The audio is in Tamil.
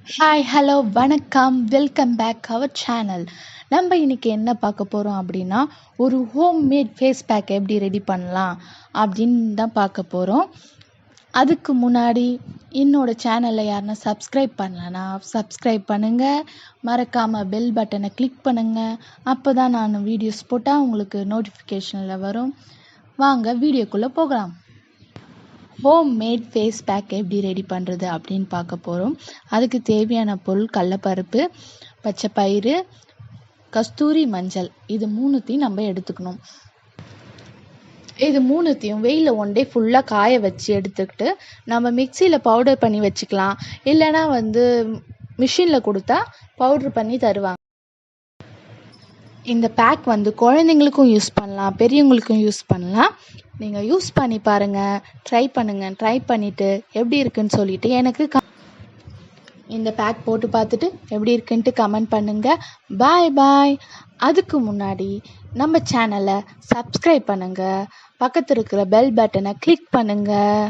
ஹாய் ஹலோ வணக்கம் வெல்கம் பேக் அவர் சேனல். நம்ம இன்னைக்கு என்ன பார்க்க போகிறோம் அப்படின்னா, ஒரு ஹோம்மேட் ஃபேஸ் பேக் எப்படி ரெடி பண்ணலாம் அப்படின்னு தான் பார்க்க போகிறோம். அதுக்கு முன்னாடி என்னோட சேனலை யாருன்னா சப்ஸ்கிரைப் பண்ணலன்னா சப்ஸ்கிரைப் பண்ணுங்கள், மறக்காமல் பெல் பட்டனை கிளிக் பண்ணுங்கள். அப்போ தான் நான் வீடியோஸ் போட்டால் உங்களுக்கு நோட்டிஃபிகேஷனில் வரும். வாங்க வீடியோக்குள்ளே போகலாம். ஹோம்மேட் ஃபேஸ் பேக் எப்படி ரெடி பண்ணுறது அப்படின்னு பார்க்க போகிறோம். அதுக்கு தேவையான பொருள் கடலப்பருப்பு, பச்சைப்பயிறு, கஸ்தூரி மஞ்சள், இது மூணுத்தையும் நம்ம எடுத்துக்கணும். இது மூணுத்தையும் வெயிலில் ஒன் டே ஃபுல்லாக காய வச்சு எடுத்துக்கிட்டு நம்ம மிக்சியில் பவுடர் பண்ணி வச்சுக்கலாம். இல்லைன்னா மிஷினில் கொடுத்தா பவுட்ரு பண்ணி தருவாங்க. இந்த பேக் குழந்தைங்களுக்கும் யூஸ் பண்ணலாம், பெரியவங்களுக்கும் யூஸ் பண்ணலாம். நீங்கள் யூஸ் பண்ணி பாருங்கள், ட்ரை பண்ணுங்கள். ட்ரை பண்ணிவிட்டு எப்படி இருக்குன்னு சொல்லிவிட்டு எனக்கு இந்த பேக் போட்டு பார்த்துட்டு எப்படி இருக்குன்ட்டு கமெண்ட் பண்ணுங்கள். பாய் பாய். அதுக்கு முன்னாடி நம்ம சேனலை சப்ஸ்கிரைப் பண்ணுங்கள், பக்கத்தில் இருக்கிற பெல் பட்டனை கிளிக் பண்ணுங்கள்.